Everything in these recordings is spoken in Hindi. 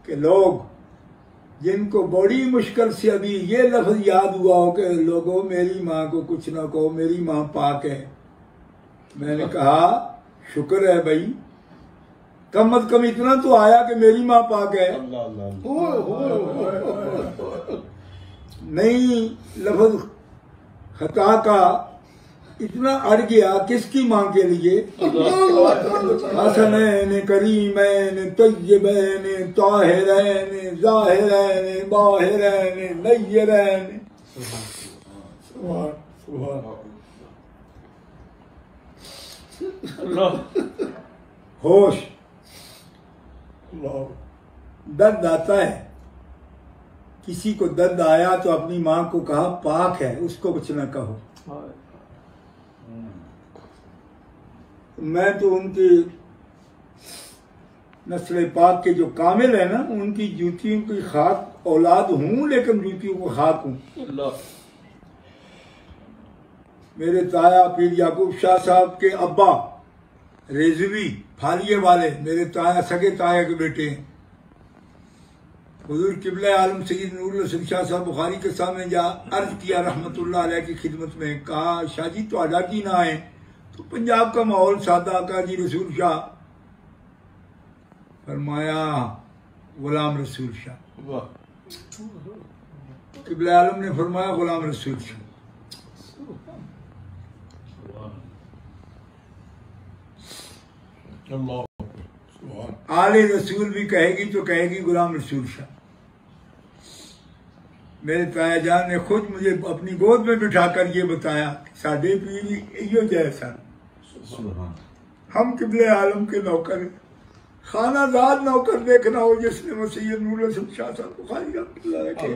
कि लोग जिनको बड़ी मुश्किल से अभी ये लफ्ज याद हुआ हो कि लोगों मेरी माँ को कुछ ना कहो, मेरी माँ पाक है। मैंने कहा शुक्र है भाई, कम अज कम इतना तो आया कि मेरी माँ पाक है। नहीं, लफ्ज खता का इतना अड़ गया किसकी माँ के लिए? हसनैन करीमैन तय्यबैन ताहिरैन ज़ाहिरैन बाहिरैन नय्यरैन। होश, दर्द आता है, किसी को दर्द आया तो अपनी माँ को कहा पाक है, उसको कुछ ना कहो। मैं तो उनके नस्ल पाक के जो कामिल है ना, उनकी जूतियों की खाक औलाद हूँ, लेकिन जूतियों को खाक हूँ। मेरे ताया पीर याकूब शाह साहब के अब्बा रेजवी फालिये वाले मेरे ताया सगे ताया के बेटे हैं। हुजूर किबला आलम सैयद नूरुल हसन शाह साहब बुखारी के सामने जा अर्ज किया रहमतुल्लाह अलैह की खिदमत में, कहा शाह जी तो आडा की ना है तो पंजाब का माहौल सादा का जी रसूल शाह। फरमाया गुलाम रसूल शाह। किबला आलम ने फरमाया गुलाम रसूल शाह। आले रसूल भी कहेगी तो कहेगी गुलाम रसूल शाह। मेरे ताया जान ने खुद मुझे अपनी गोद में बिठाकर ये बताया, साडे पीर यो जैसा हम किबले आलम के नौकर, खानादार नौकर देखना हो जिसने मसीह नूरुल हसन शाह साहब बुखारी के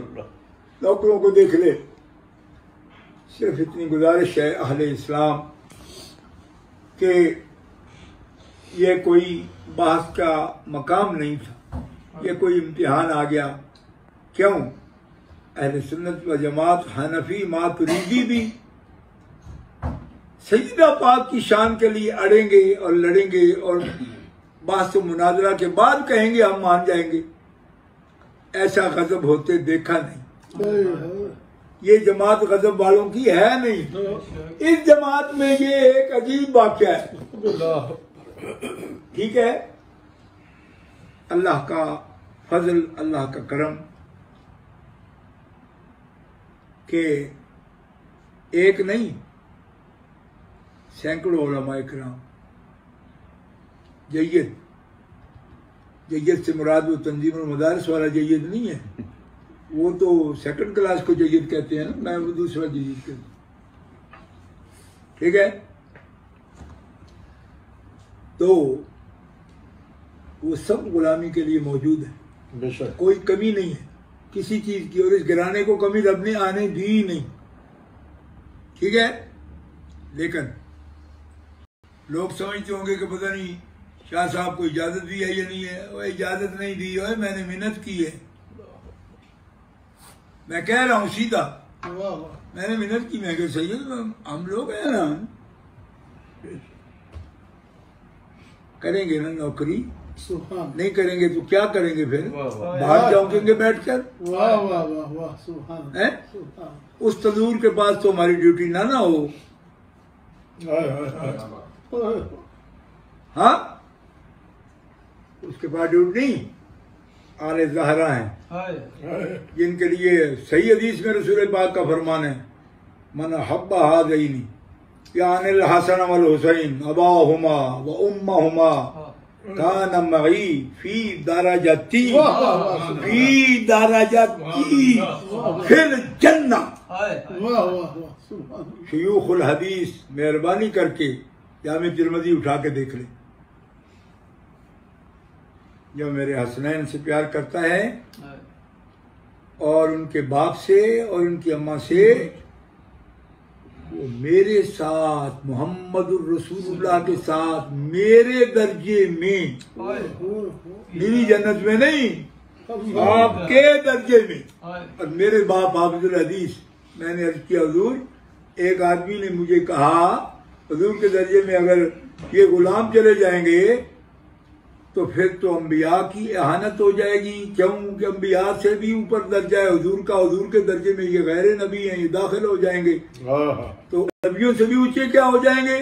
नौकरों को देख ले। सिर्फ इतनी गुजारिश है अहले इस्लाम के ये कोई बहस का मकाम नहीं था, ये कोई इम्तिहान आ गया। क्यों? अहले सुन्नत व जमात हनफी मातुरीदी भी सैयदा पाक की शान के लिए अड़ेंगे और लड़ेंगे और बहस मुनाजरा के बाद कहेंगे हम मान जाएंगे। ऐसा गजब होते देखा नहीं। ये जमात गजब वालों की है नहीं। इस जमात में ये एक अजीब वाक़या है। ठीक है, अल्लाह का फजल, अल्लाह का करम के एक नहीं सैकड़ों उलमाए किराम जय्यद, जय्यद से मुराद वो तंजीमुल मदारिस वाला जय्यद नहीं है, वो तो सेकंड क्लास को जय्यद कहते हैं ना, मैं वो दूसरा जय्यद कहता हूँ। ठीक है, तो वो सब गुलामी के लिए मौजूद है, बेशक कोई कमी नहीं है किसी चीज की, और इस घराने को कमी रब ने आने दी नहीं। ठीक है, लेकिन लोग समझते होंगे कि पता नहीं शाह साहब को इजाजत दी है या नहीं है। वो इजाजत नहीं दी है, मैंने मिन्नत की है। मैं कह रहा हूं सीधा, मैंने मिन्नत की। मैं सही हम लोग हैं ना, करेंगे ना नौकरी, नहीं करेंगे तो क्या करेंगे फिर? बाहर जाओगे बैठकर। वाह वाह वाह वाह, सुभान है। उस तंदूर के पास तो हमारी ड्यूटी ना हो। हाँ, उसके बाद ड्यूटी नहीं। आले ज़हरा हैं जिनके लिए सही हदीस में रसूल पाक का फरमान है, मन हब्बा हाज़ैनी यानिल हसन वल हुसैन अबाहुमा व उम्महुमा कान मई फी दरजती फिर जन्नत। शयूखुल हदीस मेहरबानी करके जामे तिरमिज़ी उठा के देख ले। जो मेरे हसनैन से प्यार करता है और उनके बाप से और उनकी अम्मा से, वो मेरे साथ मोहम्मदुर रसूलुल्लाह के साथ मेरे दर्जे में, मेरी जन्नत में नहीं, आपके दर्जे में। और मेरे बाप हाफिजुल हदीस, मैंने अर्ज किया हुजूर, एक आदमी ने मुझे कहा हुजूर के दर्जे में अगर ये गुलाम चले जाएंगे तो फिर तो अंबिया की एहानत हो जाएगी। क्योंकि अंबिया से भी ऊपर दर्जा है हुजूर का, हुजूर के दर्जे में ये गैर नबी हैं, ये दाखिल हो जाएंगे, तो नबियों से भी ऊंचे क्या हो जाएंगे।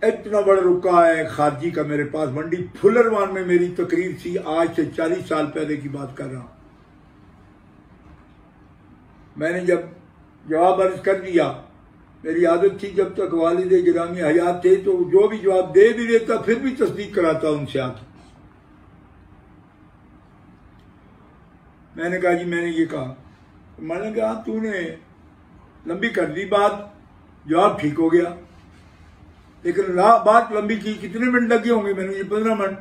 इतना बड़ा रुका है खारजी का मेरे पास, मंडी फुलरवान में मेरी तकरीर थी, आज से 40 साल पहले की बात कर रहा हूं। मैंने जब जवाब अर्ज कर दिया, मेरी आदत थी जब तक वालिद गिरामी हयात थे तो जो भी जवाब दे भी देता फिर भी तस्दीक कराता उनसे आके। मैंने कहा जी मैंने ये कहा, मैंने कहा तूने लंबी कर दी बात, जवाब ठीक हो गया, लेकिन बात लंबी की, कितने मिनट लगे होंगे? मैंने ये 15 मिनट।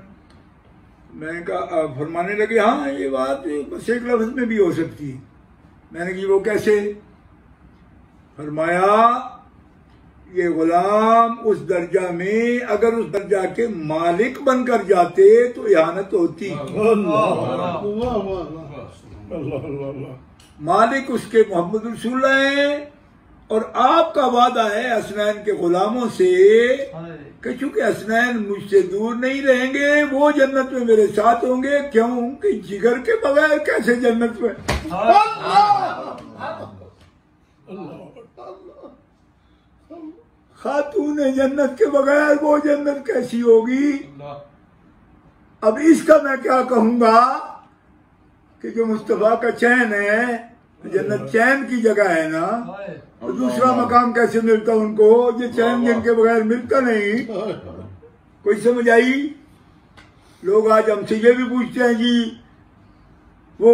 मैंने कहा, फरमाने लगे हाँ ये बात बस एक लफ्ज में भी हो सकती है। मैंने कहा वो कैसे? फरमाया ये गुलाम उस दर्जा में अगर उस दर्जा के मालिक बनकर जाते तो इहानत होती। मालिक उसके मोहम्मद रसूलुल्लाह है, और आपका वादा है हसनैन के गुलामों से कि चूंकि हसनैन मुझसे दूर नहीं रहेंगे, वो जन्नत में मेरे साथ होंगे। क्यों कि जिगर के बगैर कैसे जन्नत में? खातून जन्नत के बगैर वो जन्नत कैसी होगी? अब इसका मैं क्या कहूंगा कि जो मुस्तफा का चैन है, जन्नत चैन की जगह है ना, तो दूसरा मकाम कैसे मिलता उनको? ये चैन जिनके बगैर मिलता नहीं। कोई समझ आई? लोग आज हमसे ये भी पूछते हैं जी वो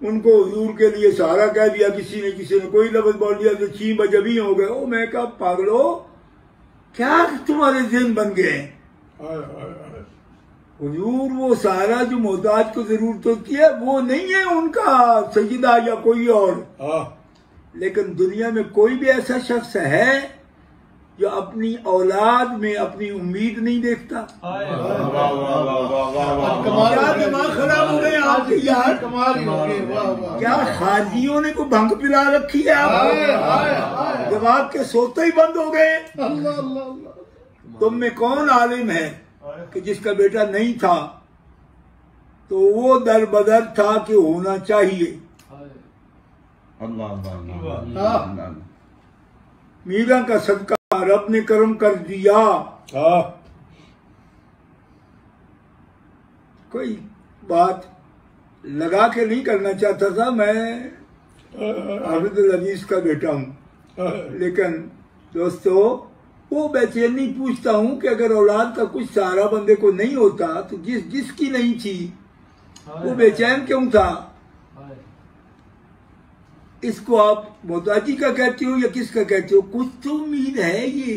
उनको हुजूर के लिए सहारा कह दिया किसी ने कोई लफ्ज बोल दिया तो छी बजबी हो गए। ओ मैं कहा पागलो, क्या तुम्हारे जिन बन गए? हुजूर वो सहारा जो मोहताज को जरूरत होती है वो नहीं है उनका सजीदा या कोई और। लेकिन दुनिया में कोई भी ऐसा शख्स है जो अपनी औलाद में अपनी उम्मीद नहीं देखता? क्या दिमाग खराब हो गए आपके यार? क्या खारजियों ने को भंग पिला रखी है आपको? दिमाग के सोते ही बंद हो गए। तुम में कौन आलिम है कि जिसका बेटा नहीं था तो वो दर बदर था कि होना चाहिए? मीरा का सदका रब ने करम कर दिया। कोई बात लगा के नहीं करना चाहता था, मैं हाफिज अजीज का बेटा हूं, लेकिन दोस्तों वो बेचैनी पूछता हूं कि अगर औलाद का कुछ सहारा बंदे को नहीं होता तो जिसकी नहीं थी वो बेचैन क्यों था? इसको आप मोहताजी का कहते हो या किसका कहते हो? कुछ तो उम्मीद है ये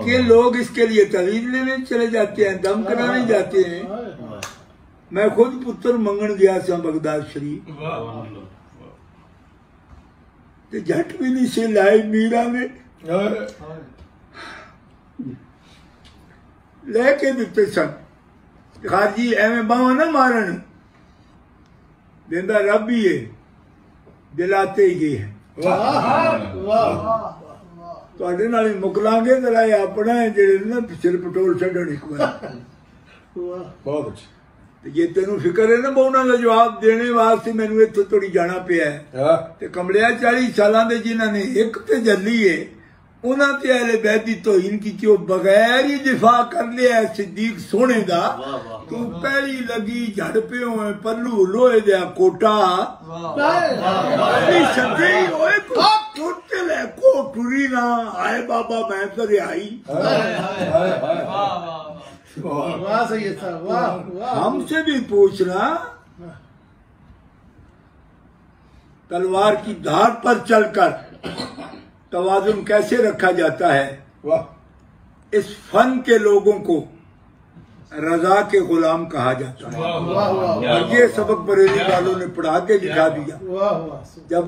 कि लोग इसके लिए तवीज लेने चले जाते हैं, दम कराने जाते हैं। मैं खुद पुत्र मंगन गया था बगदाद शरीफ, तो झट भी नहीं से लाई मीरा ने लेके दिते सन। खारजी एवं बावा ना मारन देंदा रब ही है, दिलाते ही है। ਤੁਹਾਡੇ ਨਾਲ ਹੀ ਮੁੱਕ ਲਾਂਗੇ ਜਰਾ ਇਹ ਆਪਣਾ ਜਿਹੜੇ ਨਾ ਸਿਰ ਪਟੋਲ ਛੱਡਣ ਇੱਕ ਵਾਰ। ਬਹੁਤ ਅੱਛਾ। ਤੇ ਜੇ ਤੈਨੂੰ ਫਿਕਰ ਹੈ ਨਾ ਉਹਨਾਂ ਦਾ ਜਵਾਬ ਦੇਣੇ ਵਾਸਤੇ ਮੈਨੂੰ ਇੱਥੋਂ ਤੋੜੀ ਜਾਣਾ ਪਿਆ ਹੈ ਤੇ ਕਮਲਿਆ 40 ਸਾਲਾਂ ਦੇ ਜਿਨ੍ਹਾਂ ਨੇ ਇੱਕ ਤੇ ਜੱਲੀ ਏ ਉਹਨਾਂ ਤੇ ਅਹਲੇ ਬੈਤ ਦੀ ਤੋਹੀਨ ਕੀਤੀ, ਉਹ ਬਗੈਰ ਹੀ ਦਿਫਾ ਕਰ ਲਿਆ ਸਿੱਦੀਕ ਸੋਹਣੇ ਦਾ। ਤੂੰ ਪਹਿਲੀ ਲੱਗੀ ਝੜ ਪਿਓ ਪੱਲੂ ਲੋਹੇ ਦਾ ਕੋਟਾ ਸੱਜੇ ਹੋਏ टूटते ले को टूरी ना आए बाबा मैं तो रिहाई। हमसे भी पूछना तलवार की धार पर चलकर तवाजुन कैसे रखा जाता है। इस फन के लोगों को रजा के गुलाम कहा जाता है, और ये सबक बरेली वालों ने पढ़ा के दिखा दिया। जब